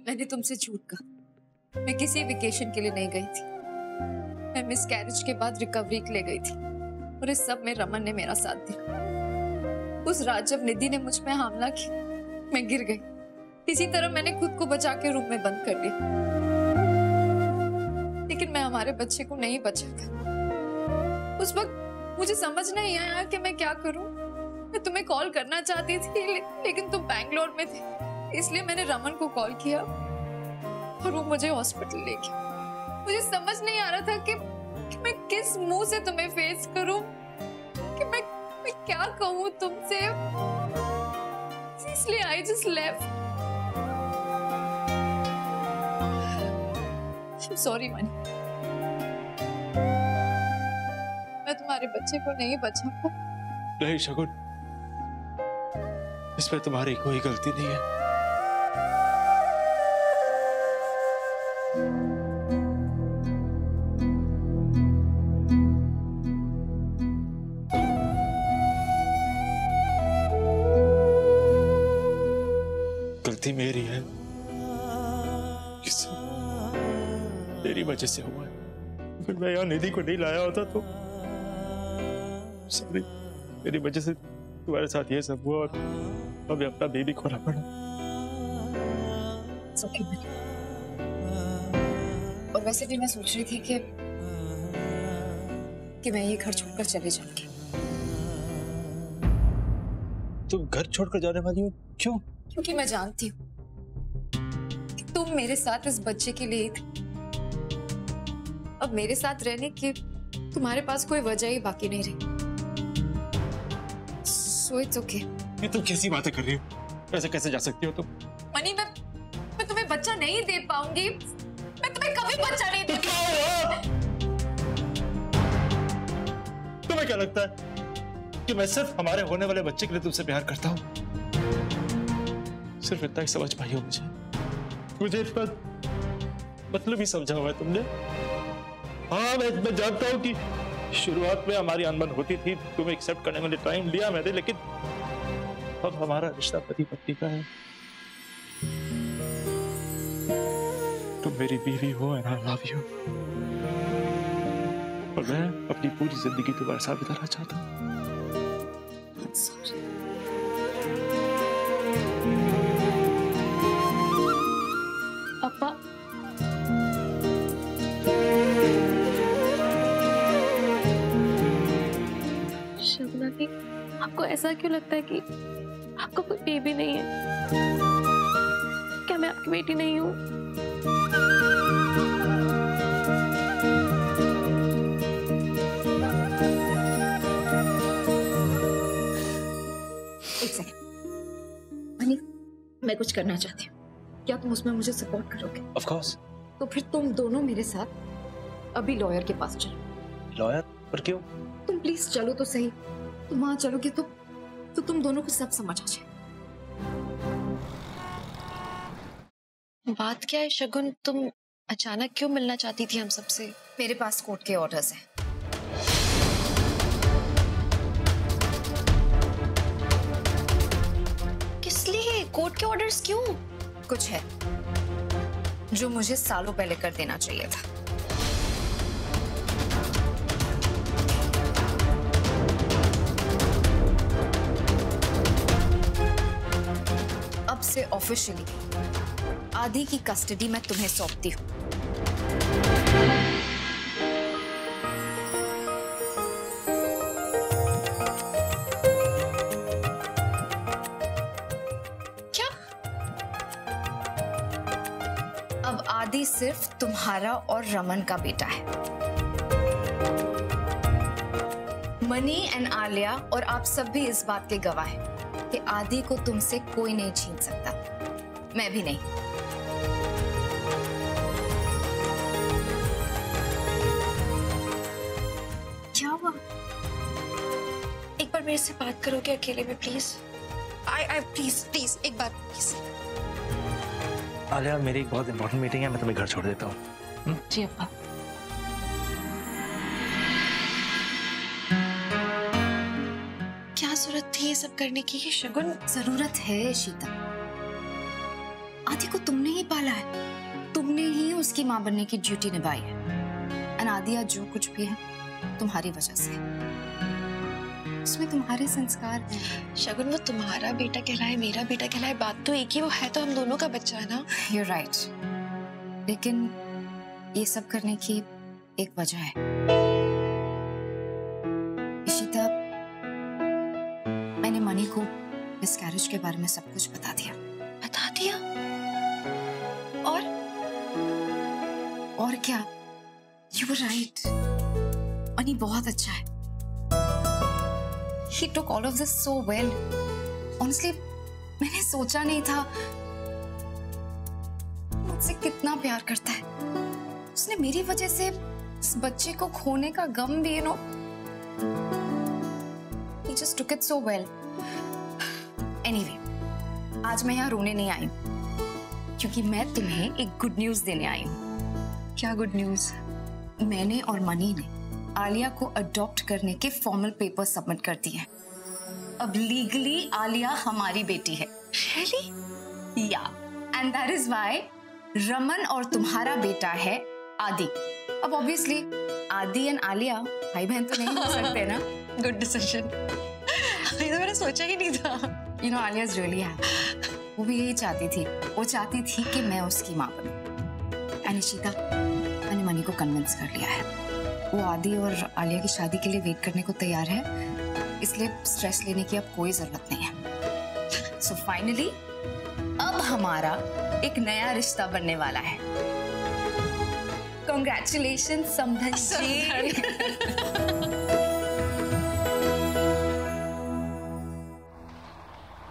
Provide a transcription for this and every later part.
मैंने तुमसे झूठ कहा। मैं किसी वेकेशन के लिए नहीं गई थी। मैं मिसकैरेज के बाद रिकवरी के लिए गई थी और इस सब में रमन ने मेरा साथ दिया। उस रात जब निधि ने मुझ पे हमला किया, मैं गिर गई। इसी तरह मैंने खुद को बचा के रूम में बंद कर लिया, लेकिन मैं हमारे बच्चे को नहीं बचा कर। उस वक्त मुझे समझ नहीं आया कि मैं क्या करूं। मैं तुम्हें कॉल करना चाहती थी, लेकिन तुम बैंगलोर में थे, इसलिए मैंने रमन को कॉल किया और वो मुझे हॉस्पिटल ले गया। मुझे समझ नहीं आ रहा था कि मैं किस मुंह से तुम्हें फेस करूं, कि मैं क्या कहूं तुमसे, इसलिए I just left. Sorry money, मैं तुम्हारे बच्चे को नहीं बचा पाई। नहीं शगुन, इसमें तुम्हारी कोई गलती नहीं है। गलती मेरी है, तेरी वजह से हुआ है। अगर मैं यहाँ निधि को नहीं लाया होता तो सॉरी, मेरी वजह से तुम्हारे साथ ये सब हुआ और हमें अपना बेबी खोना पड़ा। और वैसे भी मैं सोच रही थी कि मैं ये घर छोड़कर चले जाऊंगी। तुम घर छोड़कर जाने वाली हो? क्यों? क्योंकि मैं जानती हूँ कि तुम मेरे साथ इस बच्चे के लिए थे। अब मेरे साथ रहने की तुम्हारे पास कोई वजह ही बाकी नहीं रही। So it's okay। ये तुम कैसी बातें कर रही हो? ऐसे कैसे जा सकती हो तुम? मनी, मैं तुम्हें बच्चा नहीं दे पाऊंगी। मैं तुम्हें कभी बच्चा नहीं दे पाऊंगी। तुम्हें क्या लगता है कि मैं सिर्फ हमारे होने वाले बच्चे के लिए तुमसे प्यार करता हूँ? सिर्फ इतना ही समझ पाई हो मुझे इतना मतलब ही समझा हुआ है तुमने। हाँ, मैं जानता हूँ कि शुरुआत में हमारी अनबन होती थी, तुम्हें एक्सेप्ट करने में टाइम लिया मैंने, लेकिन अब हमारा रिश्ता पति पत्नी का है। तुम मेरी बीवी हो एंड आई लव यू, और मैं अपनी पूरी जिंदगी तुम्हारे साथ बिताना चाहता हूँ। पापा, शबना की, आपको ऐसा क्यों लगता है कि आपका कोई बेबी नहीं है? क्या मैं आपकी बेटी नहीं हूँ? एक सेकंड मनी, मैं कुछ करना चाहती हूँ। क्या तुम उसमें मुझे सपोर्ट करोगे? Of course. तो फिर तुम दोनों मेरे साथ अभी लॉयर के पास चलो। लॉयर? पर क्यों? तुम प्लीज चलो तो सही। तुम वहां चलोगे तो तुम दोनों को सब समझ आ जाए। बात क्या है शगुन, तुम अचानक क्यों मिलना चाहती थी हम सबसे? मेरे पास कोर्ट के ऑर्डर्स हैं। किस लिए? कोर्ट के ऑर्डर्स क्यों? कुछ है जो मुझे सालों पहले कर देना चाहिए था। अब से ऑफिशियली आदि की कस्टडी मैं तुम्हें सौंपती हूँ। क्या? अब आदि सिर्फ तुम्हारा और रमन का बेटा है। मनी एंड आलिया और आप सब भी इस बात के गवाह हैं कि आदि को तुमसे कोई नहीं छीन सकता, मैं भी नहीं। क्या हुआ? एक बार मेरे से बात करोगे अकेले में प्लीज? आई प्लीज एक बार प्लीज। आलिया, मेरी एक बहुत इंपॉर्टेंट मीटिंग है, मैं तुम्हें घर छोड़ देता हूँ। जी अब्बा। क्या जरूरत थी ये सब करने की शगुन? जरूरत है शीतल। आदि को तुमने ही पाला है, तुमने ही उसकी माँ बनने की ड्यूटी निभाई है। और आदिया जो कुछ भी है तुम्हारी वजह से, उसमें तुम्हारे संस्कार हैं। शगुन, वो तुम्हारा बेटा कहलाए मेरा बेटा कहलाए, बात तो एक ही, वो है तो हम दोनों का बच्चा है ना। You're right, लेकिन ये सब करने की एक वजह है। इशिता, मैंने मनी को मिसकैरेज के बारे में सब कुछ बता दिया। बता दिया? और क्या? You were right, मनी बहुत अच्छा है। He took all of this so well. Honestly, मैंने सोचा नहीं था मुझसे कितना प्यार करता है। उसने मेरी वजह से इस बच्चे को खोने का गम भी, he just took it so well. Anyway, आज मैं यहाँ रोने नहीं आई हूँ, क्योंकि मैं तुम्हें एक गुड न्यूज देने आई हूँ। क्या गुड न्यूज? मैंने और मनी ने आलिया को अडॉप्ट करने के फॉर्मल पेपर सबमिट कर दिए हैं। अब लीगली आलिया हमारी बेटी है। Really? या, and that is why Raman और तुम्हारा बेटा है आदि। अब ऑब्वियसली आदि एंड आलिया भाई बहन तो नहीं हो सकते ना। Good decision. ये तो मैंने सोचा ही नहीं था। You know, Alia is really happy. वो भी यही चाहती थी, वो चाहती थी कि मैं उसकी माँ बनूं। एंड इशिता, मैंने मनी को कन्विंस कर लिया है। वो आदि और आलिया की शादी के लिए वेट करने को तैयार है, इसलिए स्ट्रेस लेने की अब कोई जरूरत नहीं है। सो फाइनली अब हमारा एक नया रिश्ता बनने वाला है। कांग्रेचुलेशन समधन जी।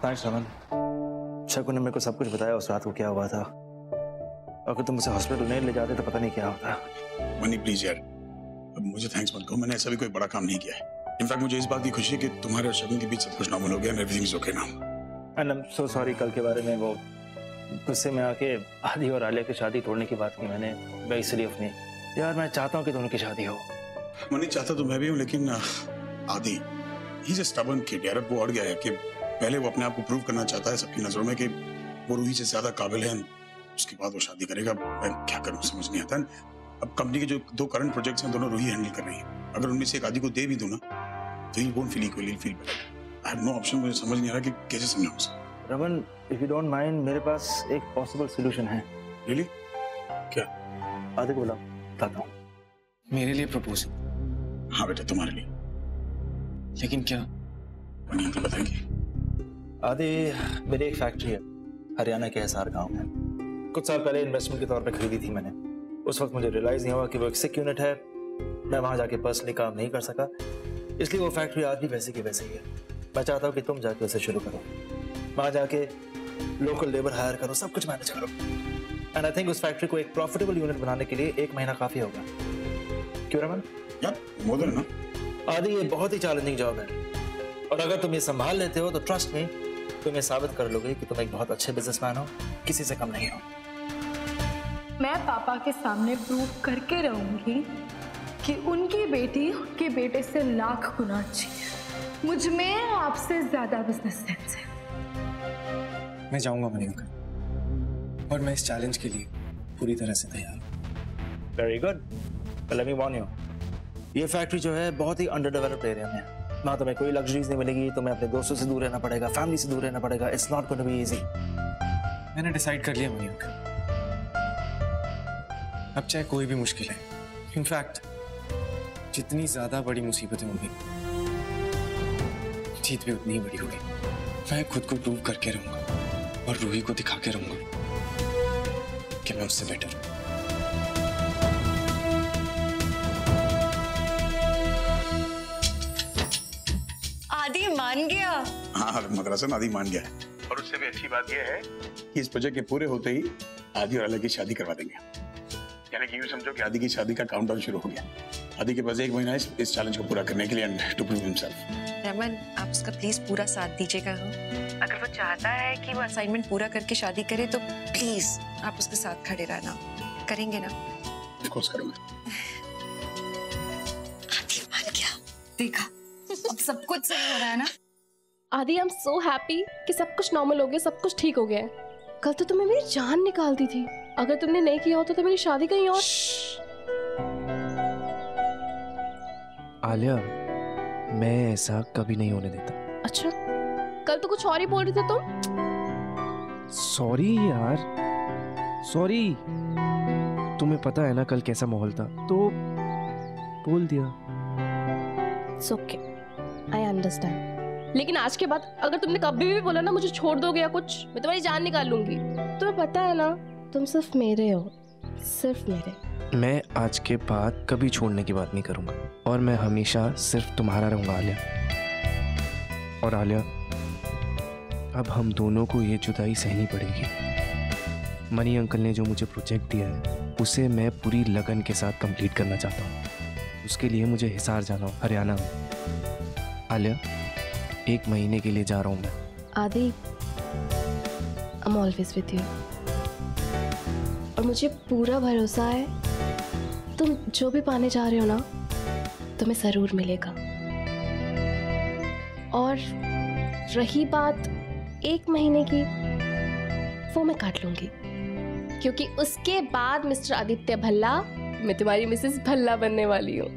थैंक्स रमन। शकुन ने मेरे को सब कुछ बताया उस रात को क्या हुआ था। अगर तुम मुझे हॉस्पिटल नहीं ले जाते तो पता नहीं क्या होता। मनी प्लीज यार, अब मुझे थैंक्स मत कहो, मैंने ऐसा भी कोई बड़ा काम नहीं किया है। इनफैक्ट मुझे इस बात की खुशी है कि तुम्हारे और शगुन के बीच सब कुछ नॉर्मल हो गया, everything is okay now. And I am so sorry, कल के बारे में वो गुस्से में आके आदि और आलिया की शादी तोड़ने की बात की मैंने, वेरी सिली ऑफ मी। यार मैं चाहता हूँ कि दोनों की शादी हो। मनी चाहता तो मैं भी हूँ, लेकिन आदि he is a stubborn kid यार। अब वो अड़ गया है कि पहले वो अपने आप को प्रूव करना चाहता है सबकी नजरों में कि वो रूही से ज्यादा काबिल है, उसके बाद वो शादी करेगा। मैं क्या करूं समझ नहीं आता। अब कंपनी के जो 2 करंट प्रोजेक्ट्स हैं दोनों रूही हैंडल कर रही है। अगर उनमें से एक आदि को दे भी दूं ना तो ही won't feel equally, feel better. I have no option. मुझे समझ नहीं आ रहा कि कैसे समझाऊं उसे। Raman, if you don't mind, मेरे पास एक पॉसिबल सॉल्यूशन है। रियली? क्या? आदि को बुलाओ, बताता हूँ। मेरे लिए प्रपोजल? हाँ बेटा, तुम्हारे लिए। लेकिन क्या? मनी अंकल बताएंगे। आदि, मेरी एक फैक्ट्री है हरियाणा के हिसार गांव में। कुछ साल पहले इन्वेस्टमेंट के तौर पे खरीदी थी मैंने। उस वक्त मुझे रियलाइज नहीं हुआ कि वो एक सिक यूनिट है। मैं वहां जाके पर्सनली काम नहीं कर सका, इसलिए वो फैक्ट्री आज भी वैसी की वैसी ही है। मैं चाहता हूँ कि तुम जाके उसे शुरू करो, वहां जाके लोकल लेबर हायर करो, सब कुछ मैनेज करो। एंड आई थिंक उस फैक्ट्री को एक प्रॉफिटेबल यूनिट बनाने के लिए 1 महीना काफी होगा। क्यों रमन? यार मोर देन ना। आदि, ये बहुत ही चैलेंजिंग जॉब है, और अगर तुम ये संभाल लेते हो तो ट्रस्ट में तुम ये साबित कर लोगे कि तुम एक बहुत अच्छे बिजनेसमैन हो, किसी से कम नहीं हो। मैं पापा के सामने प्रूव करके रहूंगी कि उनकी बेटी उनके बेटे से लाख गुना अच्छी है। मुझ में आपसे ज्यादा बिजनेस सेंस है। मैं जाऊंगा मनी अंकल, और मैं इस चैलेंज के लिए पूरी तरह से तैयार हूँ। Very good. Let me warn you, ये फैक्ट्री जो है बहुत ही अंडर डेवलप्ड एरिया में है। वहाँ तुम्हें कोई लग्जरीज नहीं मिलेगी, तुम्हें अपने दोस्तों से दूर रहना पड़ेगा, फैमिली से दूर रहना पड़ेगा। It's not going to be easy. मैंने डिसाइड कर लिया मनी अंकल, अब चाहे कोई भी मुश्किल है, इनफैक्ट जितनी ज्यादा बड़ी मुसीबतें होंगी, जीत भी उतनी ही बड़ी होगी। मैं खुद को प्रूव करके रहूंगा और रूही को दिखा के रहूंगा कि मैं उससे बेटर हूं। आदि मान गया। हाँ मदरसन आदि मान गया है। और उससे भी अच्छी बात यह है कि इस प्रोजेक्ट के पूरे होते ही आदि और आलिया की शादी करवा देंगे। यानी कि यूं समझो कि आदि की शादी का काउंटडाउन शुरू हो गया। आदि के पास 1 महीना है इस चैलेंज को पूरा करने के लिए and to prove himself. Raman, आप उसका प्लीज पूरा साथ दीजिएगा। अगर वो चाहता है कि वो असाइनमेंट पूरा करके शादी करे तो प्लीज आप उसके साथ खड़े रहना। करेंगे ना? ऑफ कोर्स करूंगा। आदि मान गया। देखा, अब सब कुछ सही हो रहा है ना। आदि, आई एम सो हैप्पी कि सब कुछ नॉर्मल हो गया, सब कुछ ठीक हो गया है। कल तो तुम्हें मेरी जान निकालती थी। अगर तुमने नहीं किया होता तो मेरी शादी कहीं और। आलिया, मैं ऐसा कभी नहीं होने देता। अच्छा, कल तो कुछ और ही बोल रहे थे तुम। सॉरी यार, सॉरी। तुम्हें पता है ना कल कैसा माहौल था, तो बोल दिया। It's okay, I understand. लेकिन आज के बाद अगर तुमने कभी भी बोला ना मुझे छोड़ दोगे या कुछ, मैं तुम्हारी जान निकाल लूंगी। तुम्हें पता है ना तुम सिर्फ मेरे हो, सिर्फ मेरे। मैं आज के बाद कभी छोड़ने की बात नहीं करूंगा और मैं हमेशा सिर्फ तुम्हारा रहूंगा आलिया। और आलिया, अब हम दोनों को ये जुदाई सहनी पड़ेगी। मनी अंकल ने जो मुझे प्रोजेक्ट दिया है उसे मैं पूरी लगन के साथ कंप्लीट करना चाहता हूँ। उसके लिए मुझे हिसार जाना हो, हरियाणा में। आलिया, 1 महीने के लिए जा रहा हूँ मैं। आदि, I'm always with you. और मुझे पूरा भरोसा है तुम जो भी पाने जा रहे हो ना तुम्हें जरूर मिलेगा। और रही बात 1 महीने की, वो मैं काट लूंगी, क्योंकि उसके बाद मिस्टर आदित्य भल्ला मैं तुम्हारी मिसेस भल्ला बनने वाली हूँ।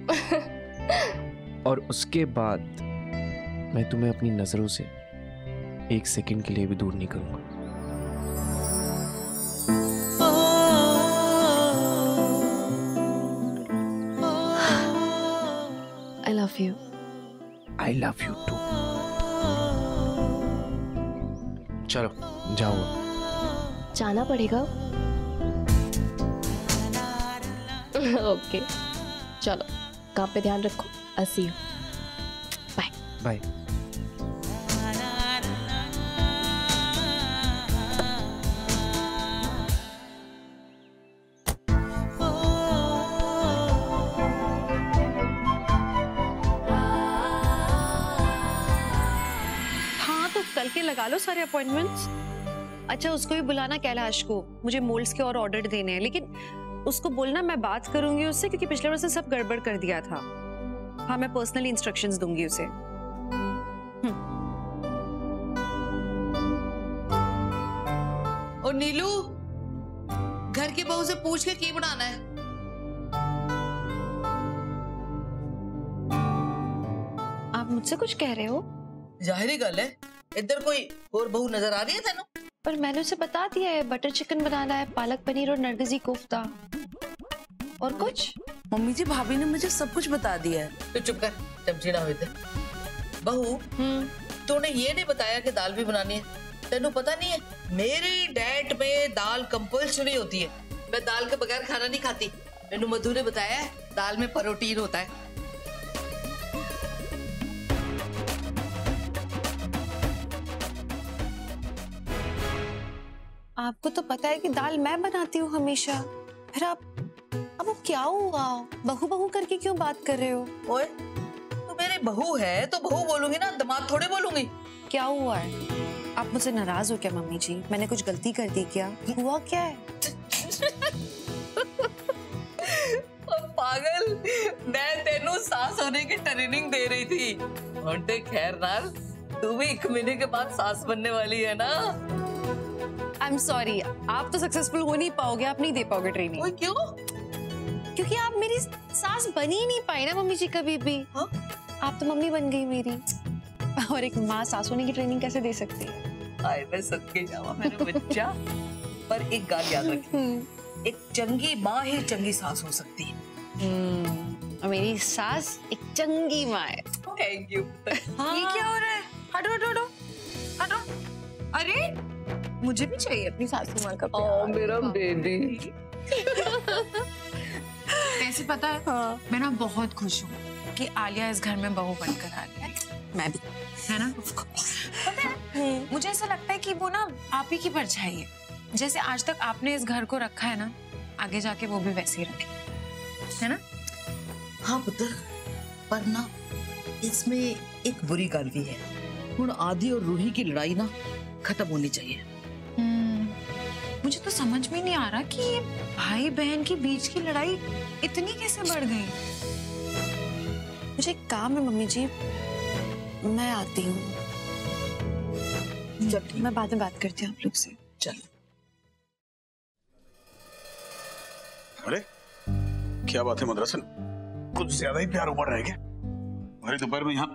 और उसके बाद मैं तुम्हें अपनी नजरों से 1 सेकंड के लिए भी दूर नहीं करूंगा। I love you. I love you too. चलो जाओ। जाना पड़ेगा। ओके, चलो काम पे ध्यान रखो। I'll see you. Bye. Bye. कल के लगा लो सारे अपॉइंटमेंट्स। अच्छा, उसको भी बुलाना कैलाश को, मुझे मोल्ड्स के और ऑर्डर देने हैं, लेकिन उसको बोलना मैं बात करूंगी उससे, क्योंकि पिछले बार से सब गड़बड़ कर दिया था। हाँ, मैं पर्सनली इंस्ट्रक्शंस दूंगी उसे। और नीलू, घर की बहू से पूछ के की बनाना है? आप मुझसे कुछ कह रहे हो? जाहिर गल है, इधर कोई और बहू नजर आ रही है तेनू? पर मैंने उसे बता दिया है, बटर चिकन बनाना है, पालक पनीर और नरगिसी कोफ्ता। और कुछ? मम्मी जी, भाभी ने मुझे सब कुछ बता दिया है। तो चुप कर, चमची ना हुई थे। बहू, तूने ये नहीं बताया कि दाल भी बनानी है? तेनू पता नहीं है, मेरी डाइट में दाल कंपल्सरी होती है। मैं दाल के बगैर खाना नहीं खाती। मैनू मधु ने बताया है दाल में प्रोटीन होता है। आपको तो पता है कि दाल मैं बनाती हूँ हमेशा। फिर अब वो क्या हुआ? बहू बहू करके क्यों बात कर रहे हो? ओए, तो मेरी बहू है तो बहू बोलूंगी ना, दामाद थोड़े बोलूंगी। क्या हुआ है? आप मुझसे नाराज हो क्या मम्मी जी? मैंने कुछ गलती कर दी क्या? हुआ क्या है? पागल, मैं तेनू सास होने की ट्रेनिंग दे रही थी। और ते खैर नाल, तू भी 1 महीने के बाद सास बनने वाली है ना? I'm sorry, आप तो सक्सेसफुल हो नहीं पाओगे, आप नहीं दे पाओगे ट्रेनिंग। ओए, क्यों? क्योंकि आप मेरी सास बन ही नहीं पाई ना मम्मी जी कभी भी। हाँ? आप तो मम्मी बन गई मेरी, और एक माँ सास होने की ट्रेनिंग कैसे दे सकती है? हाय, मैं सदके जावा मेरे बच्चा। पर एक गाल याद रखी, एक चंगी माँ ही चंगी सास हो सकती है। और मेरी सास एक चंगी माँ है। Thank you. हाँ। ये क्या हो रहा है? हटो हटो हटो हटो। अरे, मुझे भी चाहिए अपनी सासू माँ का प्यार। मेरा बेबी। वैसे पता है, हाँ। मैं ना बहुत खुश हूँ कि आलिया इस घर में बहू बनकर आ रही है। मैं भी, है ना? पता है, मुझे ऐसा लगता है कि वो ना आप ही की परछाई है। जैसे आज तक आपने इस घर को रखा है ना, आगे जाके वो भी वैसे ही रखे, है ना? हाँ पुत्र, पर ना इसमें एक बुरी गल भी है। हुण आदि और रूही की लड़ाई ना खत्म होनी चाहिए। मुझे तो समझ में नहीं आ रहा कि ये भाई बहन के बीच की लड़ाई इतनी कैसे बढ़ गई। मुझे एक काम है मम्मी जी, मैं आती हूँ। चल, मैं बाद में बात करती हूँ आप लोग से। चलो। अरे क्या बात है मदरसन, कुछ ज्यादा ही प्यार उमड़ रहा है क्या? अरे दोपहर में यहाँ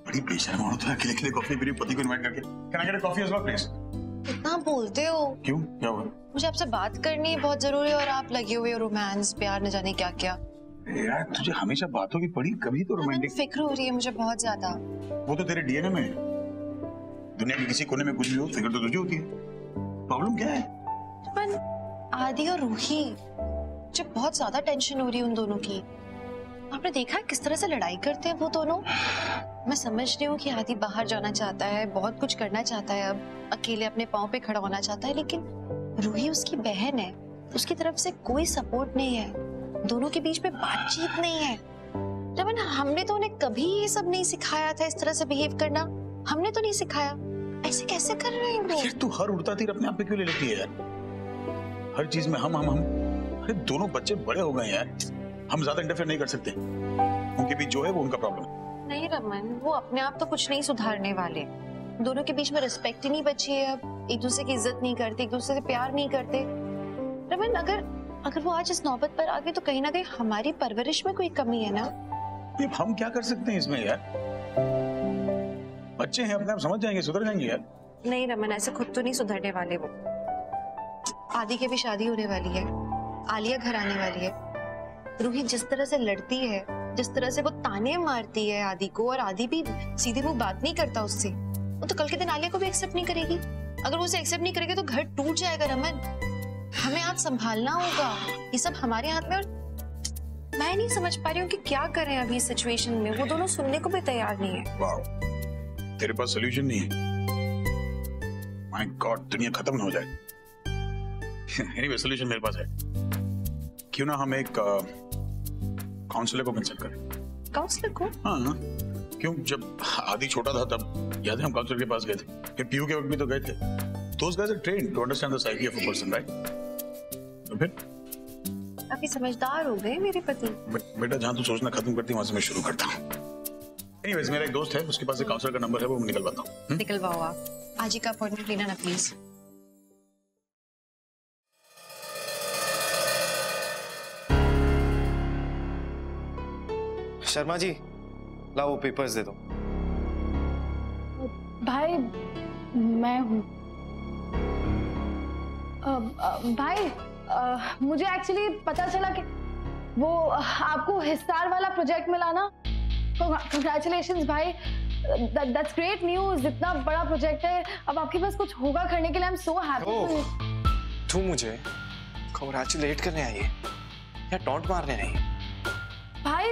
बड़ी बेशर्म औरत है, अकेले अकेले कॉफी मेरे पति को इनवाइट करके। Can I get a coffee as well please? कितना बोलते हो? क्यों, क्या हुआ? मुझे आपसे बात करनी है, बहुत जरूरी है, और आप लगे हुए हो रोमांस प्यार न जाने क्या क्या। यार तुझे हमेशा बातों की पड़ी, कभी तो रोमांटिक। फिक्र हो रही है मुझे बहुत ज्यादा। वो तो तेरे डीएनए में है। दुनिया के किसी कोने में कुछ भी हो, फिक्र तो तुझे होती है। प्रॉब्लम क्या है? पर आदि और रूही, मुझे बहुत ज्यादा टेंशन हो रही है उन दोनों की। आपने देखा है किस तरह से लड़ाई करते हैं वो दोनों? मैं समझ रही हूँ कि आदि बाहर जाना चाहता है, बहुत कुछ करना चाहता है, अब अकेले अपने पाँव पे खड़ा होना चाहता है, लेकिन रूही उसकी बहन है, उसकी तरफ से कोई सपोर्ट नहीं है, दोनों के बीच में बातचीत नहीं है। रमन, हमने तो उन्हें कभी ये सब नहीं सिखाया था, इस तरह से बिहेव करना हमने तो नहीं सिखाया। ऐसे कैसे कर रहे हैं वो? यार तू हर उड़ता तीर अपने आप पे क्यों ले लेती है यार? हर चीज में हम। अरे दोनों बच्चे बड़े हो गए यार, हम ज्यादा इंटरफेयर नहीं कर सकते। उनके बीच जो है वो उनका प्रॉब्लम। नहीं रमन, वो अपने आप तो कुछ नहीं सुधारने वाले। दोनों के बीच में रिस्पेक्ट ही नहीं बची है, अब एक दूसरे की इज्जत नहीं करते, एक दूसरे से प्यार नहीं करते। रमन, अगर वो आज इस नौबत पर आ गए तो कहीं ना कहीं हमारी परवरिश में कोई कमी है ना। हम क्या कर सकते हैं इसमें यार? बच्चे हैं, अपने आप समझ जाएंगे, सुधर जाएंगे यार। नहीं रमन, ऐसे खुद तो नहीं सुधरने वाले वो। आदि की भी शादी होने वाली है, आलिया घर आने वाली है। रूही जिस तरह से लड़ती है, जिस तरह से वो ताने मारती है आदि को, और आदि भी सीधे मुंह बात नहीं करता उससे, वो तो कल के दिन आलिया को भी एक्सेप्ट नहीं करेगी। अगर वो उसे एक्सेप्ट नहीं करेगी तो घर टूट जाएगा रमन। हमें आज संभालना होगा, ये सब हमारे हाथ में। और मैं नहीं समझ पा रही हूँ कि क्या करें अभी इस सिचुएशन में। वो दोनों सुनने को भी तैयार नहीं है। वाओ, तेरे पास सोल्यूशन नहीं है? माय गॉड, दुनिया खत्म ना हो जाए। एनीवे, सोल्यूशन मेरे पास है। क्यों ना हम एक काउंसलर को कंसल्ट करें? काउंसलर को? हाँ, क्यों? जब आदि छोटा था तब याद है हम काउंसलर के पास गए थे, फिर पीयू के वक्त भी तो गए थे। Those guys are trained to understand the psyche of a person, right? तो फिर काफी समझदार हो गए मेरे पति। बेटा, जहाँ तू सोचना खत्म करती वहां से मैं शुरू करता हूँ। एनीवेज, मेरा एक दोस्त है, उसके पास एक काउंसलर का नंबर है, वो मैं निकलवाता हूँ। निकलवाओ आप, आज ही का अपॉइंटमेंट लेना ना प्लीज। शर्मा जी, लाओ पेपर्स दे दो। भाई मैं हूँ। भाई मुझे एक्चुअली पता चला कि वो आपको हिसार वाला प्रोजेक्ट मिला ना। कंग्रेचुलेशंस भाई, दैट्स ग्रेट न्यूज़। इतना बड़ा प्रोजेक्ट है, अब आपके पास कुछ होगा करने के लिए। I am so happy. तू मुझे कंग्रेचुलेट करने आई है या टॉन्ट मारने नहीं? भाई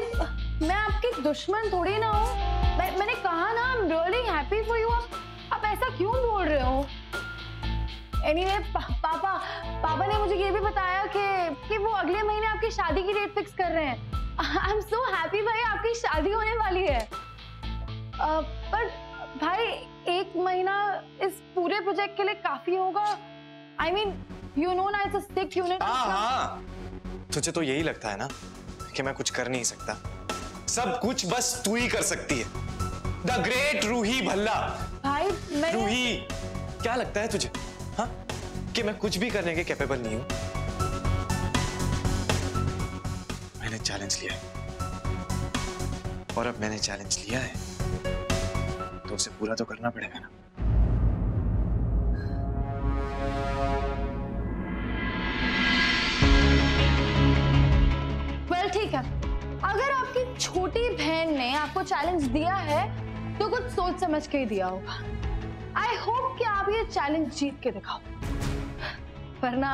मैं आपकी दुश्मन थोड़ी ना हूँ। मैंने कहा ना, I am really happy for you. आप ऐसा क्यों बोल रहे हो? एनीवे, पापा ने मुझे ये भी बताया कि वो अगले महीने आपकी शादी की डेट फिक्स कर रहे हैं। आई एम सो हैप्पी भाई, आपकी शादी होने वाली है। पर भाई 1 महीना इस पूरे प्रोजेक्ट के लिए काफी होगा। आई मीन यू नो ना, इट्स अ सिक यूनिट। हाँ, तुझे तो यही लगता है ना कि मैं कुछ कर नहीं सकता? सब कुछ बस तू ही कर सकती है। The great Ruhi Bhalla. भाई रूही, क्या लगता है तुझे हाँ कि मैं कुछ भी करने के कैपेबल नहीं हूं? मैंने चैलेंज लिया है, और अब मैंने चैलेंज लिया है तो उसे पूरा तो करना पड़ेगा ना। वेल ठीक है, अगर आपकी छोटी बहन ने आपको चैलेंज दिया है तो कुछ सोच समझ के ही दिया होगा। आई होप कि आप ये चैलेंज जीत के दिखाओ, वरना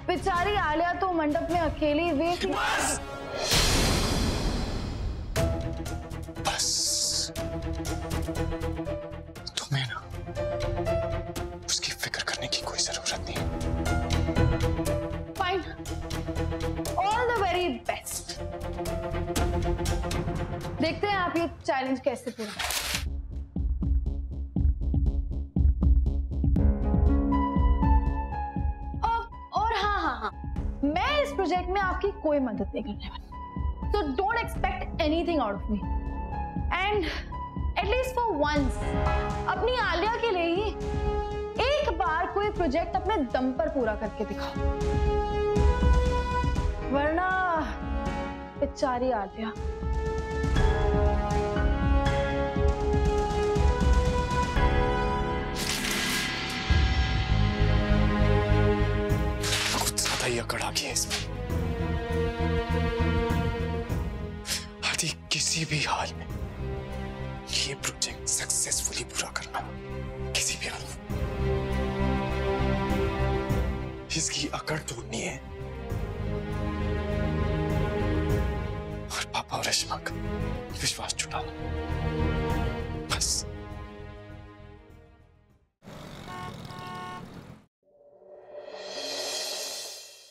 बेचारी आलिया तो मंडप में अकेली वेट। बस तुम्हें ना उसकी फिक्र करने की कोई जरूरत नहीं है। Fine, all the very best. देखते हैं आप ये चैलेंज कैसे पूरा। मैं इस प्रोजेक्ट में आपकी कोई मदद नहीं करने वाली, so don't expect anything out of me. And at least for once, अपनी आलिया के लिए ही एक बार कोई प्रोजेक्ट अपने दम पर पूरा करके दिखाओ। वरना बेचारी आलिया। कुछ ज्यादा ही अकड़ आ गई है इसमें। आदि किसी भी हाल में ये प्रोजेक्ट सक्सेसफुली पूरा करना, किसी भी हाल में। इसकी अकड़ तोड़नी है और पापा और रेशमा का विश्वास जुटाना, बस।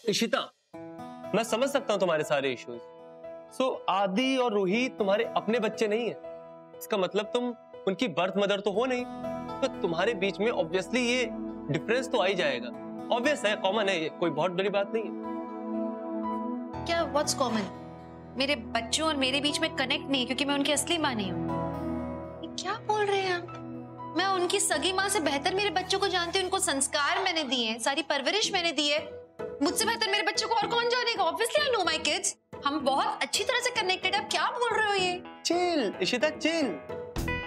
इशिता, मैं समझ सकता हूं तुम्हारे सारे इश्यूज। आदि और रूही तुम्हारे अपने बच्चे नहीं है, इसका मतलब तुम उनकी बर्थ मदर तो हो नहीं, तो तुम्हारे बीच में ऑब्वियसली ये डिफरेंस तो आ ही जाएगा। ऑब्वियस है, कॉमन है, ये कोई बहुत बड़ी बात नहीं है। क्या व्हाट्स कॉमन? मेरे बच्चों और मेरे बीच में कनेक्ट नहीं क्योंकि मैं उनकी असली माँ नहीं हूँ। क्या बोल रहे हैं आप? मैं उनकी सगी माँ से बेहतर मेरे बच्चों को जानती हूँ। उनको संस्कार मैंने दिए हैं, सारी परवरिश मैंने दी है। मुझसे बेहतर मेरे बच्चों को और कौन जानेगा? Obviously I know my kids. हम बहुत अच्छी तरह से कनेक्टेड। आप क्या बोल रहे हो ये? Chill Ishita, chill.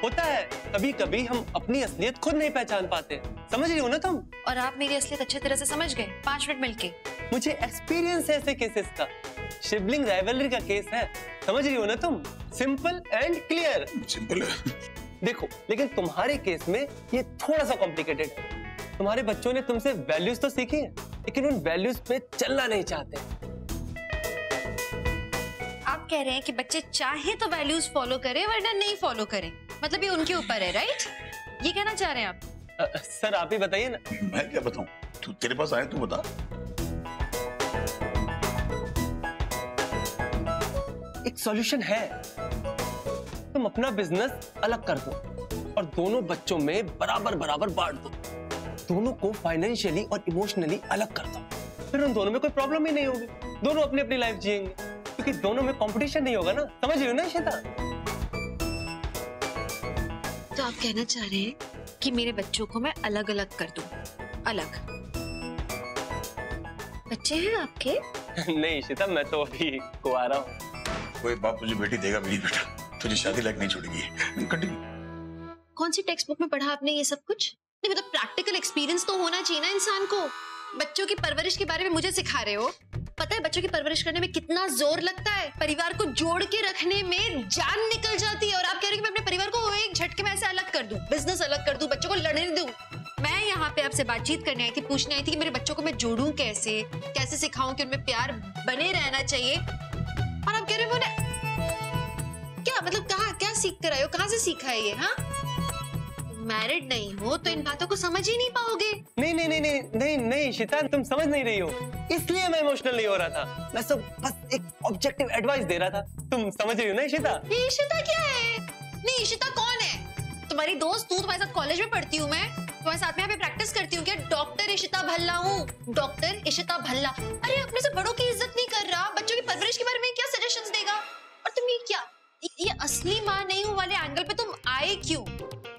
होता है कभी कभी हम अपनी असलियत खुद नहीं पहचान पाते, समझ रही हो ना तुम? और आप मेरी असलियत अच्छी तरह से समझ गए 5 मिनट मिलके। मुझे एक्सपीरियंस है ऐसे केसेस का। सिबलिंग राइवलरी का केस है, समझ रही हो ना तुम? Simple and clear. सिंपल है। देखो, लेकिन तुम्हारे केस में ये थोड़ा सा कॉम्प्लिकेटेड है। तुम्हारे बच्चों ने तुमसे वैल्यूज तो सीखी है, लेकिन उन वैल्यूज पे चलना नहीं चाहते। आप कह रहे हैं कि बच्चे चाहे तो वैल्यूज फॉलो करें वरना नहीं फॉलो करें, मतलब ये उनके ऊपर है, राइट? ये कहना चाह रहे हैं आप? सर आप ही बताइए ना। मैं क्या बताऊं? तू तेरे पास आए तू बता। एक सॉल्यूशन है। तुम अपना बिजनेस अलग कर दो और दोनों बच्चों में बराबर बराबर बांट दो। दोनों को फाइनेंशियली और इमोशनली अलग कर दो, फिर उन दोनों में कोई प्रॉब्लम ही नहीं होगी। दोनों अपनी अपनी लाइफ जिएंगे, क्योंकि दोनों में कंपटीशन नहीं होगा ना। समझ रही हो ना इशिता? तो आप कहना चाह रहे हैं कि मेरे बच्चों को मैं अलग अलग कर दूं? अलग बच्चे हैं आपके? नहीं इशिता, मैं तो अभी कुंवारा हूँ। कोई बाप तुझे बेटी देगा भी नहीं बेटा, तुझे शादी लायक नहीं छोड़ेगी। कंटिन्यू। कौन सी टेक्स्ट बुक में पढ़ा आपने ये सब कुछ? नहीं मतलब प्रैक्टिकल एक्सपीरियंस तो होना चाहिए ना इंसान को। बच्चों की परवरिश के बारे में मुझे सिखा रहे हो। पता है बच्चों की परवरिश करने में कितना जोर लगता है? परिवार को जोड़ के रखने में जान निकल जाती है। और आप कह रहे हो कि मैं अपने परिवार को एक झटके में ऐसे अलग कर दूं, बिजनेस अलग कर दूं, बच्चों को लड़ने दूं। मैं यहाँ पे आपसे बातचीत करने आई थी, पूछने आई थी कि मेरे बच्चों को मैं जोड़ूं कैसे, कैसे सिखाऊं कि उनमें प्यार बने रहना चाहिए। और आप कह रहे हो क्या मतलब कहाँ क्या सीख कर आए हो? कहाँ से सीखा है ये? हाँ, मैरिड नहीं हो तो इन बातों को समझ ही नहीं पाओगे। नहीं नहीं नहीं नहीं नहीं नहीं इशिता, तुम समझ नहीं रही हो, इसलिए मैं इमोशनल नहीं हो रहा था। मैं सब बस एक ऑब्जेक्टिव एडवाइस दे रहा था। तुम समझ रही हो ना इशिता? ये इशिता क्या है? नहीं इशिता कौन है? तुम्हारी दोस्त? तू तुम्हारे साथ कॉलेज में पढ़ती हूँ, मैं तुम्हारे साथ में यहाँ पे प्रैक्टिस करती हूँ क्या? डॉक्टर इशिता भल्ला हूँ, डॉक्टर इशिता भल्ला। अरे अपने से बड़ों की इज्जत नहीं कर रहा, बच्चों की परवरिश के बारे में क्या सजेशंस देगा? और तुम ये क्या, ये असली माँ नहीं हूँ वाले एंगल पे तुम आए क्यों?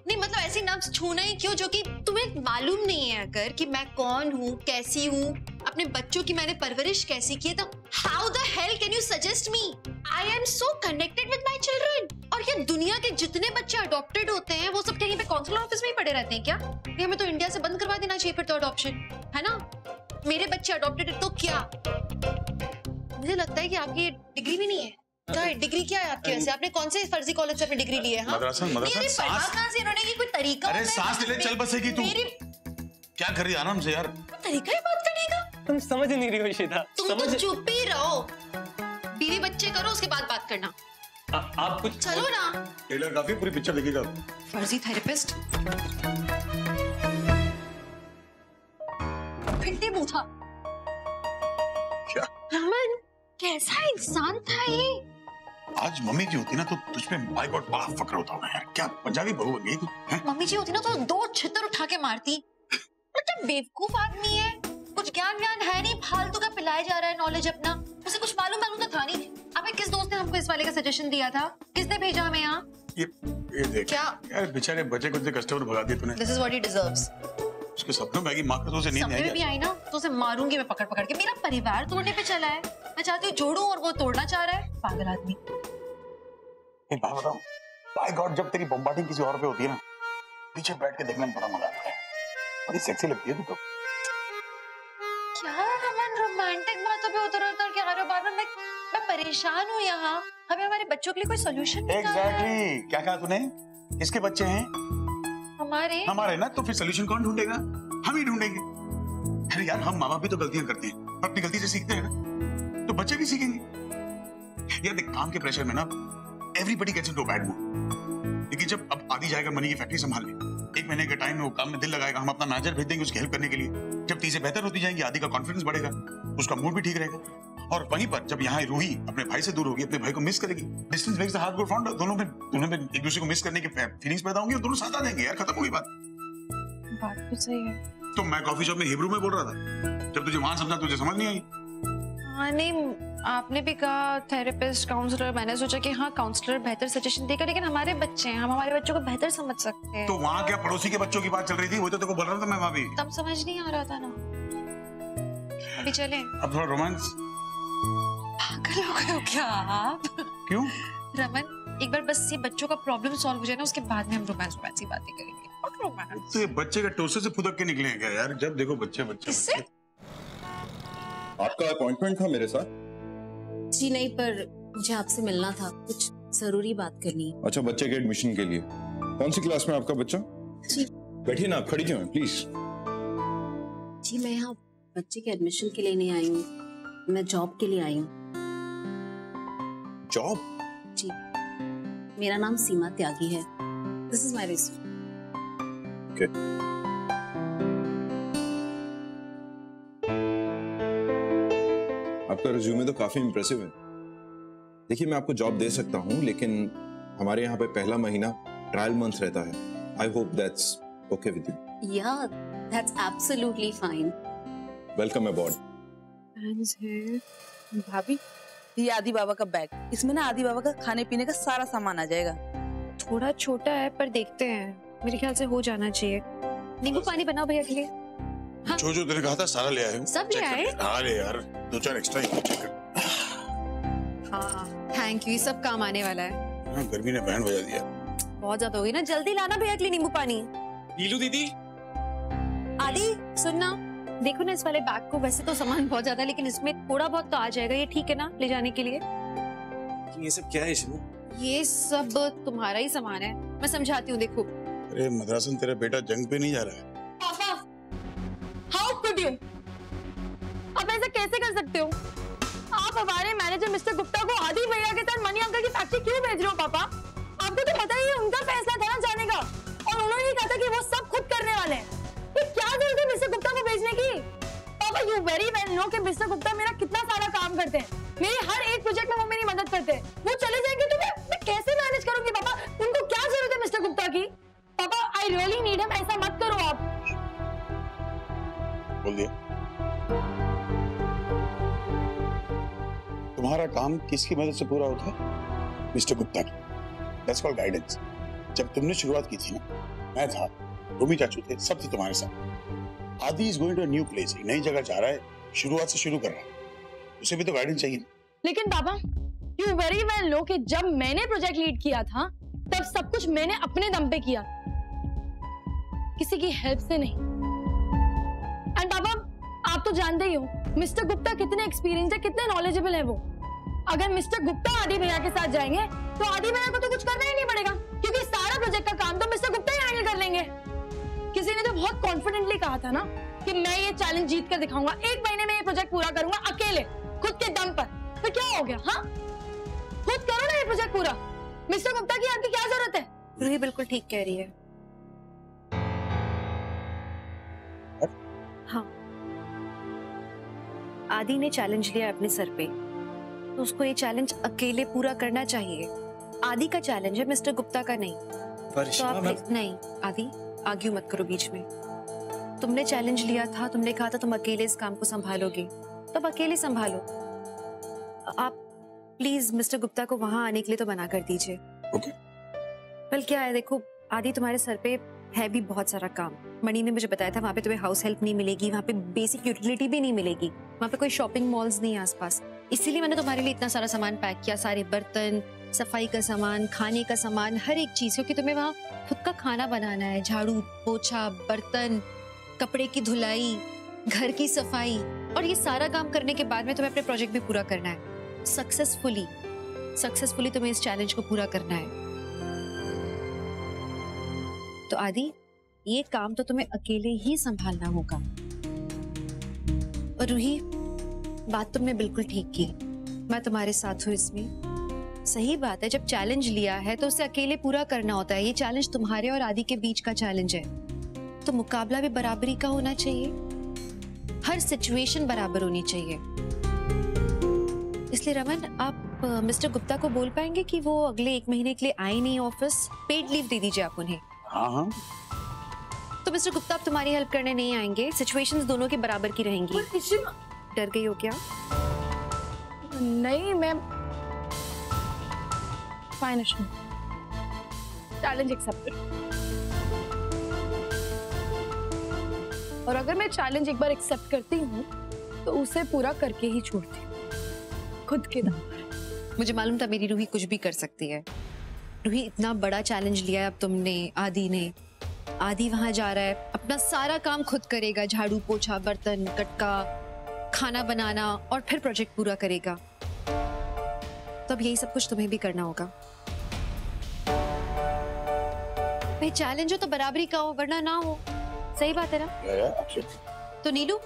नहीं मतलब ऐसी नब्ज छूना ही क्यों जो कि तुम्हें मालूम नहीं है अगर कि मैं कौन हूँ, कैसी हूँ, अपने बच्चों की मैंने परवरिश कैसी की है। तो how the hell can you suggest me? I am so connected with my children. और ये दुनिया के जितने बच्चे अडॉप्टेड होते हैं वो सब कहीं पे कॉन्सुलर ऑफिस में ही पड़े रहते हैं क्या? ये हमें तो इंडिया से बंद करवा देना चाहिए फिर तो अडॉप्शन, है ना? मेरे बच्चे अडॉप्टेड है तो क्या? मुझे लगता है कि आपकी डिग्री भी नहीं है। क्या है डिग्री? क्या है आपकी? वैसे आपने कौन से फर्जी कॉलेज से अपनी डिग्री ली है? मदरसा सांस कहां से इन्होंने? कोई तरीका? अरे सांस ले, चल बसेगी तू। क्या कर रही है आराम से यार? तरीका है बात करने का? तुम समझ नहीं रही हो इशिता। तुम तो चुप ही रहो, बीवी बच्चे करो उसके बाद बात करना। आप कुछ चलो ना। टेलर काफी पूरी पिक्चर देखेगा। फर्जी थेरेपिस्ट घंटे मुंह था। क्या रमन कैसा इंसान था ये? आज मम्मी जी होती ना तो तुझ पे माय गॉड बड़ा फक्र होता ना यार। क्या पंजाबी बहू बन गई तू? मम्मी जी होती ना तो 2 छितर उठा के मारती। मतलब बेवकूफ आदमी है, कुछ ज्ञान व्यान है नहीं, फालतू का पिलाया जा रहा है नॉलेज अपना। उसे कुछ मालूम तो था नहीं। अबे किस दोस्त ने हमको इस वाले का सजेशन दिया था? किसने भेजा हमें यहाँ? ये देख क्या यार, बेचारे बच्चे को कस्टमर भगा दिया तूने। This is what he deserves. उसके सपनों में आएगी माँ का तो उसे नींद नहीं सपने भी आई ना तो उसे मारूंगी मैं पकड़ पकड़ के। मेरा परिवार तोड़ने पे चला है। मैं चाहती हूँ जोड़ूं और वो तोड़ना चाह रहा है, पागल आदमी। एक बात बताऊं, बाय गॉड, जब तेरी बॉम्बार्डिंग किसी और पे होती है ना, पीछे बैठ के देखने में बड़ा मजा आता है। बड़ी सेक्सी लगती है तू तो। क्या रमन रोमांटिक बातों पे उतर उतर के आ रहे हो बार-बार? मैं परेशान हूँ यहाँ। हमें हमारे बच्चों के लिए कोई सोल्यूशन निकालना है। एग्जैक्टली, क्या कहा तूने? किसके बच्चे हैं? हमारे ना, तो फिर सोल्यूशन कौन ढूंढेगा? हम ही ढूंढेंगे। अरे यार, हम माँ बाप भी तो गलतियां करते हैं, अपनी गलती से सीखते हैं ना, तो बच्चे भी सीखेंगे। यार देख, काम के प्रेशर में ना everybody gets into bad mood, लेकिन जब अब आदि जाएगा मनी की फैक्ट्री संभालने, 1 महीने के टाइम में वो काम में दिल लगाएगा, हम अपना मैनेजर भेज देंगे उसकी हेल्प करने के लिए। जब चीजें बेहतर होती जाएंगी, आदि का कॉन्फिडेंस बढ़ेगा, उसका मूड भी ठीक रहेगा। और वहीं पर जब यहाँ रूही अपने भाई से दूर होगी, अपने भाई को मिस करेगी, distance makes the heart grow fonder, दोनों में एक दूसरे को मिस करने की फीलिंग्स पैदा होंगी और दोनों साथ आ जाएंगे। यार खत्म होगी बात। बात तो सही है। तो मैं कॉफी शॉप में हिब्रू में बोल रहा था, जब तुझे वहां समझा तुझे समझ नहीं आई। हाँ नहीं, आपने भी कहा थेरेपिस्ट, काउंसलर, मैंने सोचा कि हाँ काउंसलर बेहतर सजेशन देगा, लेकिन हमारे बच्चे हैं, हम हमारे बच्चों को बेहतर समझ सकते हैं। तो वहाँ क्या पड़ोसी के बच्चों की बात चल रही थी? वो तो तेरे को बोल रहा था मैं वहाँ भी। तब समझ नहीं आ रहा था ना। अभी चलें? अब थोड़ा रोमांस। पागल हो गए हो क्या आप? क्यों? रमन, एक बार बस ये बच्चों का प्रॉब्लम सॉल्व हो जाए ना, उसके बाद में हम रोमांस की बातें करेंगे। तो ये बच्चे का टोसे से फुदक के निकले हैं क्या यार? जब देखो बच्चे बच्चे बच्चे। आपका अपॉइंटमेंट था मेरे साथ? जी नहीं, पर मुझे आपसे मिलना था, कुछ जरूरी बात करनी है। अच्छा, बच्चे के एडमिशन के लिए। कौन सी क्लास में आपका बच्चा? जी बैठिए ना, आप खड़ी क्यों हैं प्लीज। जी मैं यहाँ बच्चे के एडमिशन के लिए नहीं आई हूँ, मैं जॉब के लिए आई हूँ। जॉब? जी, मेरा नाम सीमा त्यागी है। This is my resume. आपका रिज्यूमे तो काफी इंप्रेसिव है। देखिए, मैं आपको जॉब दे सकता हूँ, लेकिन हमारे यहाँ पे पहला महीना ट्रायल मंथ रहता है। I hope that's okay with you. या, दैट्स एब्सोल्युटली फाइन। वेलकम अबॉर्ड। भाभी, ये आदि बाबा का बैग, इसमें ना आदि बाबा का खाने पीने का सारा सामान आ जाएगा। थोड़ा छोटा है पर देखते हैं, मेरे ख्याल से हो जाना चाहिए। नींबू पानी बनाओ भैया के लिए। हाँ? जो तूने कहा था सारा ले आए। सब ले आए? हाँ ले यार, 2-4 एक्स्ट्रा ही चेक कर। हाँ थैंक यू, ये सब काम आने वाला है। हाँ, गर्मी ने बैंड बजा दिया। बहुत ज्यादा हो गई ना, जल्दी लाना भैया के लिए नींबू पानी। नीलू दीदी। आदि सुनना, देखो ना इस वाले बैग को, वैसे तो सामान बहुत ज्यादा, लेकिन इसमें थोड़ा बहुत तो आ जाएगा, ये ठीक है ना ले जाने के लिए? ये सब क्या है इसमें? ये सब तुम्हारा ही सामान है, मैं समझाती हूँ। देखो, अरे मद्रासन, तेरा बेटा जंग पे नहीं जा रहा है। पापा, हाउ कुड यू? आप ऐसा कैसे कर सकते हो? आप हमारे मैनेजर मिस्टर गुप्ता को आदि भैया के साथ मनी अंकल की फैक्ट्री क्यों भेज रहे हो पापा? आपको तो पता ही है उनका फैसला था ना जाने का, और उन्होंने ही कहा था कि वो सब खुद करने वाले हैं। ये क्या जरूरत है मिस्टर गुप्ता को भेजने की? पापा, यू वेरी वेल नो कि मिस्टर गुप्ता मेरा कितना सारा काम करते हैं, मेरे हर एक प्रोजेक्ट में वो मेरी मदद करते हैं। वो चले जाएंगे तो मैं कैसे मैनेज करूंगी पापा? उनको क्या जरूरत है मिस्टर गुप्ता की? पापा, आई रियली नीड हिम, ऐसा मत करो आप। बोल दिया। तुम्हारा काम किसकी मदद से पूरा होता है? मिस्टर गुप्ता की। That's called guidance। जब तुमने शुरुआत की थी ना, मैं था, रूमी चाचू थे, सब थे तुम्हारे साथ। Aadi is going to a new place, एक नई जगह जा रहा है, शुरुआत से शुरू कर रहा है, उसे भी तो गाइडेंस चाहिए। लेकिन पापा, यू वेरी वेल नो कि जब मैंने प्रोजेक्ट लीड किया था तब सब कुछ मैंने अपने दम पे किया, किसी की हेल्प से नहीं। एंड पापा, आप तो जानते ही हो मिस्टर गुप्ता कितने एक्सपीरियंस है, कितने नॉलेजेबल है वो। अगर मिस्टर गुप्ता आदि भैया के साथ जाएंगे तो आदि भैया को तो कुछ करना ही नहीं पड़ेगा, क्योंकि सारा प्रोजेक्ट का काम तो मिस्टर गुप्ता ही हैंडल कर लेंगे। किसी ने तो बहुत कॉन्फिडेंटली कहा था ना कि मैं ये चैलेंज जीत कर दिखाऊंगा, 1 महीने में ये प्रोजेक्ट पूरा करूंगा अकेले, खुद के दम पर। तो क्या हो गया? हाँ, खुद करो ना ये प्रोजेक्ट पूरा। मिस्टर गुप्ता की आपकी क्या जरूरत है? रूही बिल्कुल ठीक कह रही है। हाँ, आदि ने चैलेंज लिया अपने सर पे, तो उसको ये चैलेंज अकेले पूरा करना चाहिए। आदि का चैलेंज है, मिस्टर गुप्ता का नहीं। तो आप नहीं आदि, आर्ग्यू मत करो बीच में। तुमने चैलेंज लिया था, तुमने कहा था तुम अकेले इस काम को संभालोगे, तो अब अकेले संभालो। आप प्लीज मिस्टर गुप्ता को वहां आने के लिए तो मना कर दीजिए। ओके। वेल क्या है, देखो आदि तुम्हारे सर पे है भी बहुत सारा काम। मणि ने मुझे बताया था वहाँ पे तुम्हें हाउस हेल्प नहीं मिलेगी, वहाँ पे बेसिक यूटिलिटी भी नहीं मिलेगी, वहाँ पे कोई शॉपिंग मॉल्स नहीं है आसपास। इसीलिए मैंने तुम्हारे लिए इतना सारा सामान पैक किया, सारे बर्तन, सफाई का सामान, खाने का सामान, हर एक चीज, क्योंकि तुम्हें वहाँ खुद का खाना बनाना है। झाड़ू पोछा, बर्तन, कपड़े की धुलाई, घर की सफाई, और ये सारा काम करने के बाद में तुम्हें अपने प्रोजेक्ट भी पूरा करना है सक्सेसफुली तुम्हें इस चैलेंज को पूरा करना है। तो आदि, ये काम तो तुम्हें अकेले ही संभालना होगा। और रूही, बात तुमने बिल्कुल ठीक की, मैं तुम्हारे साथ हूँ इसमें। सही बात है, जब चैलेंज लिया है तो उसे अकेले पूरा करना होता है। ये चैलेंज तुम्हारे और आदि के बीच का चैलेंज है, तो मुकाबला भी बराबरी का होना चाहिए, हर सिचुएशन बराबर होनी चाहिए। इसलिए रमन, आप मिस्टर गुप्ता को बोल पाएंगे कि वो अगले 1 महीने के लिए आए नहीं ऑफिस, पेड लीव दे दीजिए आप उन्हें। हाँ। तो मिस्टर गुप्ता आप तुम्हारी हेल्प करने नहीं आएंगे, सिचुएशंस दोनों के बराबर की रहेंगी। डर गई हो क्या? नहीं, मैं फाइन, चैलेंज एक्सेप्टेड। और अगर मैं चैलेंज एक बार एक्सेप्ट करती हूँ तो उसे पूरा करके ही छोड़ती हूँ, खुद के दम पर। मुझे मालूम था मेरी रूही कुछ भी कर सकती है। रूही, इतना बड़ा चैलेंज लिया है अब तुमने, आदि ने। आदि वहां जा रहा है, अपना सारा काम खुद करेगा, झाड़ू पोछा, बर्तन, कटका, खाना बनाना, और फिर प्रोजेक्ट पूरा करेगा। तो अब यही सब कुछ तुम्हें भी करना होगा। भाई चैलेंज हो तो बराबरी का हो, वरना ना हो। सही बात है ना? तो नीलू,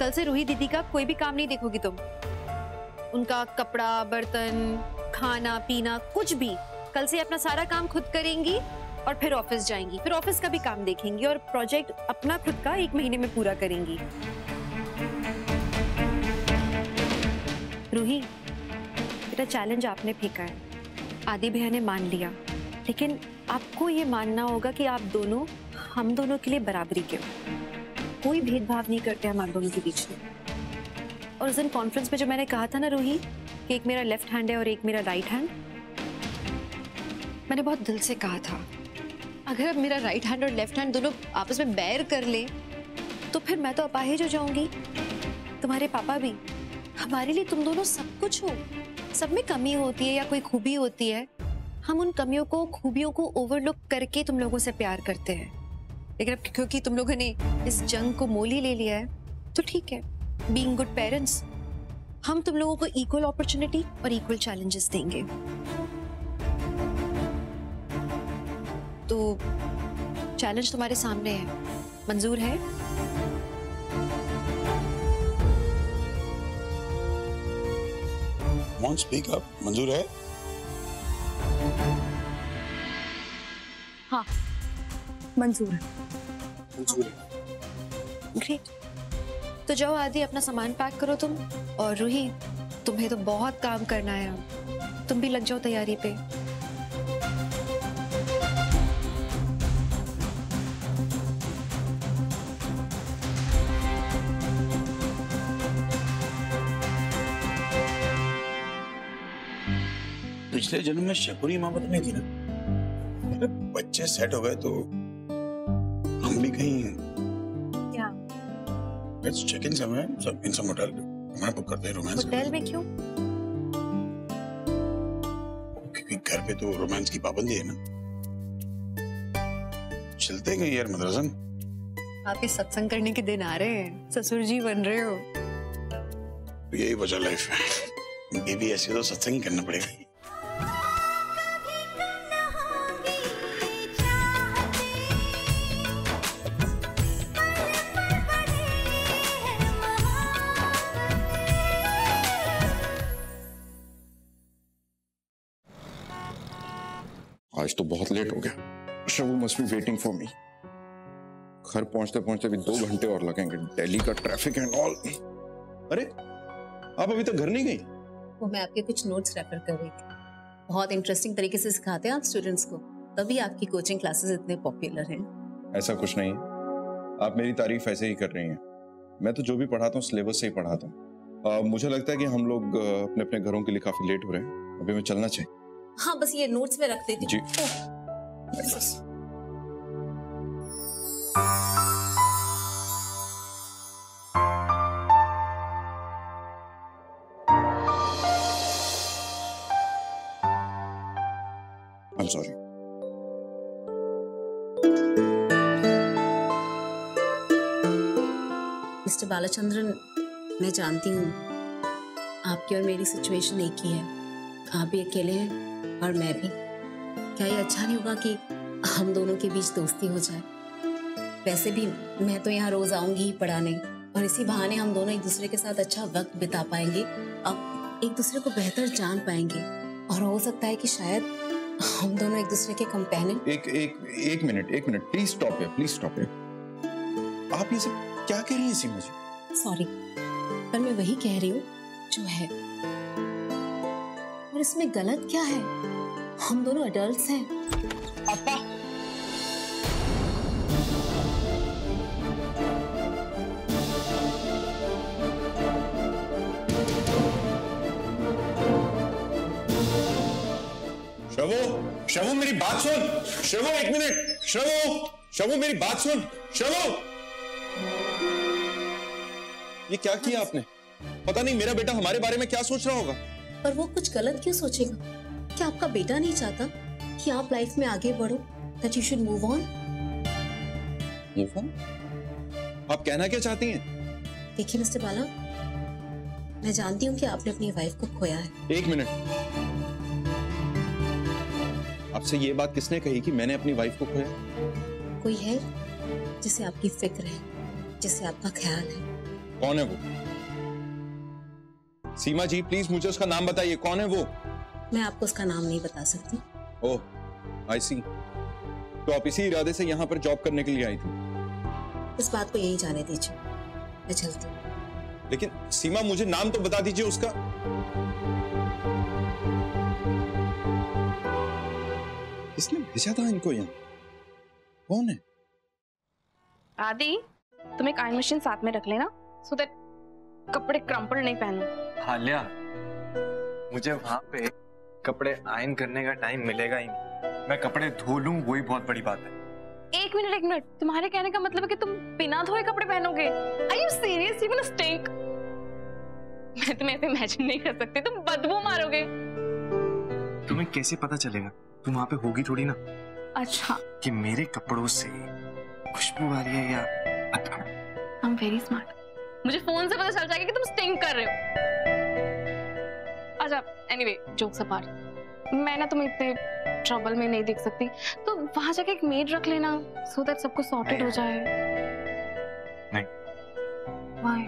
कल से रूही दीदी का कोई भी काम नहीं देखोगी तुम। उनका कपड़ा, बर्तन, खाना पीना, कुछ भी। कल से अपना सारा काम खुद करेंगी और फिर ऑफिस जाएंगी, फिर ऑफिस का भी काम देखेंगी और प्रोजेक्ट अपना खुद का 1 महीने में पूरा करेंगी। रूही, बेटा चैलेंज आपने फेंका है, आदि भैया ने मान लिया, लेकिन आपको ये मानना होगा कि आप दोनों हम दोनों के लिए बराबरी के हो। कोई भेदभाव नहीं करते हम आप दोनों के बीच में। और उस दिन कॉन्फ्रेंस में जो मैंने कहा था ना रूही, कि एक मेरा लेफ्ट हैंड है और एक मेरा राइट हैंड, मैंने बहुत दिल से कहा था, अगर अब मेरा राइट हैंड और लेफ्ट हैंड दोनों आपस में बैर कर ले तो फिर मैं तो अपाहिज हो जाऊंगी, तुम्हारे पापा भी। हमारे लिए तुम दोनों सब कुछ हो, सब में कमी होती है या कोई खूबी होती है, हम उन कमियों को, खूबियों को ओवरलुक करके तुम लोगों से प्यार करते हैं। लेकिन अब क्योंकि तुम लोगों ने इस जंग को मोल ही ले लिया है, तो ठीक है, बीइंग गुड पेरेंट्स, हम तुम लोगों को इक्वल अपॉर्चुनिटी और इक्वल चैलेंजेस देंगे। तो चैलेंज तुम्हारे सामने है, मंजूर है? स्पीक अप, मंजूर है? हाँ, मंजूर है। मंजूर है। ग्रेट। तो जाओ आदि, अपना सामान पैक करो तुम, और रूही, तुम्हें तो बहुत काम करना है, तुम भी लग जाओ तैयारी पे। पिछले जन्म में शकुरी इमामत में थी ना, बच्चे सेट हो गए तो हम भी कहीं क्या? लेट्स चेक इन समवेयर, सब इन सम होटल मैं बुक करते हैं रोमांस। होटल में क्यों? क्योंकि घर पे तो रोमांस की पाबंदी है ना। चलते हैं यार मदरसन। आपके सत्संग करने के दिन आ रहे हैं, ससुर जी बन रहे हो। यही वजह लाइफ है, बेबी ऐसे तो सत्संग ही करना पड़ेगा। आज तो बहुत लेट हो गया। Shabu must be waiting for me. घर पहुंचते पहुंचते भी 2 घंटे और लगेंगे। दिल्ली का ट्रैफिक एंड ऑल। अरे आप अभी तक घर नहीं गई? वो मैं आपके कुछ नोट्स रेफर कर रही थी। बहुत इंटरेस्टिंग तरीके से सिखाते हैं आप स्टूडेंट्स को, तभी आपकी कोचिंग क्लासेस इतने पॉपुलर हैं। ऐसा कुछ नहीं है, आप मेरी तारीफ ऐसे ही कर रही हैं। मैं तो जो भी पढ़ाता हूँ सिलेबस से ही पढ़ाता हूँ। मुझे लगता है कि हम लोग अपने अपने घरों के लिए काफी लेट हो रहे हैं, अभी मैं चलना चाहिए। हाँ, बस ये नोट्स में रख देती हूँ। जी। बस। I'm sorry. मिस्टर बालाचंद्रन, मैं जानती हूँ आपकी और मेरी सिचुएशन एक ही है। आप भी अकेले हैं और मैं भी। क्या ये अच्छा नहीं होगा कि हम दोनों के बीच दोस्ती हो जाए? वैसे भी मैं तो यहाँ रोज आऊंगी ही पढ़ाने, और इसी बहाने हम दोनों एक दूसरे के साथ अच्छा वक्त बिता पाएंगे, अब एक दूसरे को बेहतर जान पाएंगे, और हो सकता है कि शायद हम दोनों एक दूसरे के कंपेनियन। एक minute, please stop here, please stop here. आप ये सब क्या कह रही हैं सीमा जी? सॉरी, पर मैं वही कह रही हूँ जो है, और इसमें गलत क्या है? हम दोनों एडल्ट्स हैं। पापा, शवो मेरी बात सुन। शवो एक मिनट, शवो मेरी बात सुन। शवो, ये क्या किया आपने? पता नहीं मेरा बेटा हमारे बारे में क्या सोच रहा होगा। पर वो कुछ गलत क्यों सोचेगा? क्या आपका बेटा नहीं चाहता कि आप लाइफ में आगे बढ़ो? That you should move on? Move on? आप कहना क्या चाहती हैं? देखिए मिस्टर बाला, मैं जानती हूँ कि आपने अपनी वाइफ को खोया है। एक मिनट, आपसे ये बात किसने कही कि मैंने अपनी वाइफ को खोया? कोई है जिसे आपकी फिक्र है, जिसे आपका ख्याल है। कौन है वो? सीमा जी प्लीज मुझे उसका नाम बताइए, कौन है वो? मैं आपको उसका नाम नहीं बता सकती। ओह, आई सी। तो आप इसी इरादे से यहाँ पर जॉब करने के लिए आई थी? इस बात को यही जाने दीजिए, मैं चलती हूँ। लेकिन सीमा मुझे नाम तो बता दीजिए उसका। किसने भेजा था इनको यहाँ? कौन है? आदि, तुम एक आयरन मशीन साथ में रख लेना, सो दैट कपड़े क्रम्पल नहीं पहनो। हाल्या, मुझे वहां पे कपड़े आयरन करने का टाइम मिलेगा ही नहीं। मैं कपड़े धो लूं वही बहुत बड़ी बात है। एक मिनट, तुम्हारे कहने का मतलब है कि तुम बिना धोए कपड़े पहनोगे? Are you serious? You gonna stink? मैं तुम्हें ऐसे इमेजिन नहीं कर सकती, तुम बदबू मारोगे। तुम्हें कैसे पता चलेगा? तुम वहां पे होगी थोड़ी ना। अच्छा, कि मेरे कपड़ों से खुशबू आ रही है या I'm very smart. मुझे फोन से पता चल जाएगा कि तुम स्टिंक कर रहे हो। अच्छा, anyway, jokes apart, मैं ना तुम्हें इतने ट्रबल में नहीं देख सकती, तो वहां जाके एक मेड रख लेना, so that सब कुछ सॉर्टेड हो जाए। नहीं। Why?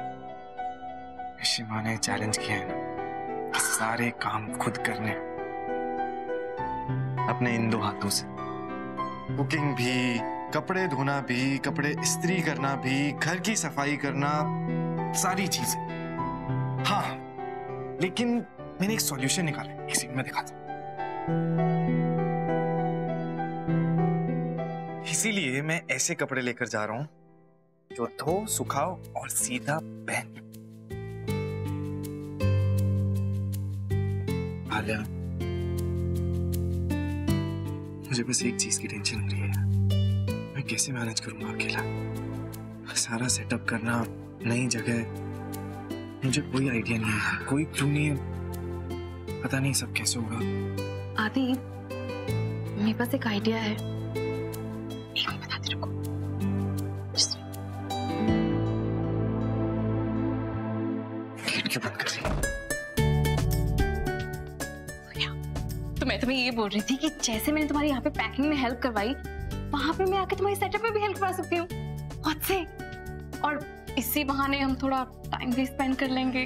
शिमा ने चैलेंज किया है ना, सारे काम खुद करने, अपने इन 2 हाथों से। कुकिंग भी, कपड़े धोना भी, कपड़े इस्त्री करना भी, घर की सफाई करना, सारी चीजें। हाँ, लेकिन मैंने एक सॉल्यूशन निकाला, एक सीन में दिखाता हूं। इसीलिए मैं ऐसे कपड़े लेकर जा रहा हूं जो धो, सुखाओ और सीधा पहन। आलिया, मुझे बस एक चीज की टेंशन हो रही है, मैं कैसे मैनेज करूंगा अकेला? सारा सेटअप करना, नई जगह, मुझे कोई आइडिया नहीं है, कोई क्लू नहीं है, पता नहीं सब कैसे होगा। आदि, मेरे पास एक आइडिया है, एक मिनट बताती रुको। क्यों बंद कर रही? तो मैं तुम्हें ये बोल रही थी कि जैसे मैंने तुम्हारी यहाँ पे पैकिंग में हेल्प करवाई, वहां पे मैं आके तुम्हारी सेटअप में भी हेल्प करवा सकती हूँ बहुत से, और इसी बहाने हम थोड़ा टाइम भी स्पेंड कर लेंगे।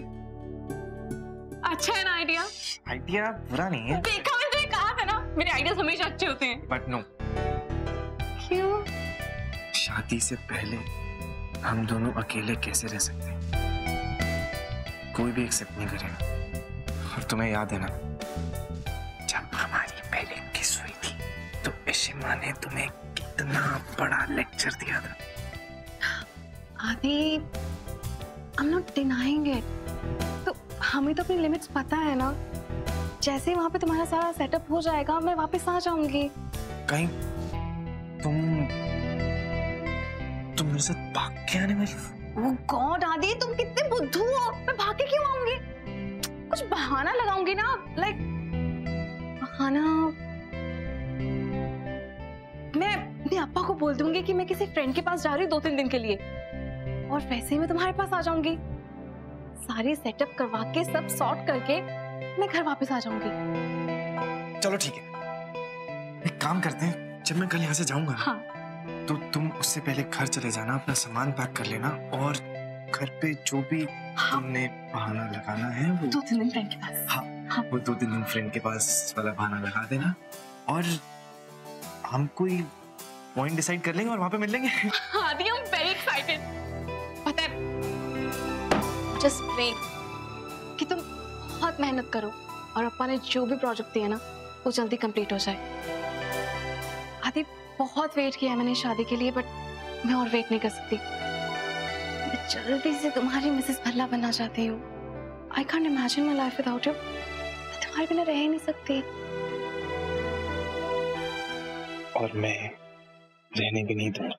अच्छा है ना आइडिया? आइडिया बुरा नहीं है। देखा, मैंने तुम्हें कहा था ना, मेरे आइडियाज हमेशा अच्छे होते हैं। But no. क्यों? शादी से पहले हम दोनों अकेले कैसे रह सकते हैं? कोई भी एक्सेप्ट नहीं करेगा। और तुम्हें याद है ना, जब हमारी पहले किस हुई थी तो इशिमा ने तुम्हें कितना बड़ा लेक्चर दिया था। आदि, I'm not denying it. तो हमें तो अपनी लिमिट्स पता है ना। जैसे वहां पे तुम्हारा सारा सेटअप हो जाएगा, मैं वापस आ जाऊंगी। कहीं तुम मेरे साथ भाग के आने वाली? Oh God, आदि, तुम कितने बुद्धू हो। मैं भाग के क्यों आऊंगी? कुछ बहाना लगाऊंगी ना, लाइक बहाना। आदि अप्पा को बोल दूंगी कि मैं किसी फ्रेंड के पास जा रही हूँ 2-3 दिन के लिए, और वैसे ही मैं तुम्हारे पास आ जाऊंगी। सारी सेटअप करवा के सब सॉर्ट करके मैं घर वापस आ जाऊंगी। चलो ठीक है, एक काम करते हैं, जब मैं कल यहाँ से जाऊंगा हाँ। तो तुम उससे पहले घर चले जाना, अपना सामान पैक कर लेना, और घर पे जो भी तुमने बहाना लगाना है वो 2-3 दिन फ्रेंड के पास। हाँ, वो 2-3 दिन फ्रेंड के पास वाला बहाना लगा देना, और हम कोई पॉइंट डिसाइड कर लेंगे और वहां पे मिल लेंगे। आदि, I'm very excited। पता है, just wait कि तुम बहुत मेहनत करो और अप्पा ने जो भी प्रोजेक्ट दिया ना वो जल्दी कंप्लीट हो जाए। आदि, बहुत वेट किया है मैंने शादी के लिए, बट मैं और वेट नहीं कर सकती। मैं जल्दी से तुम्हारी मिसेस भल्ला बनना चाहती हूँ। I can't imagine my life without you। मैं तुम्हारे बिना रह ही नहीं सकती। और मैं रहने भी नहीं दूंगा।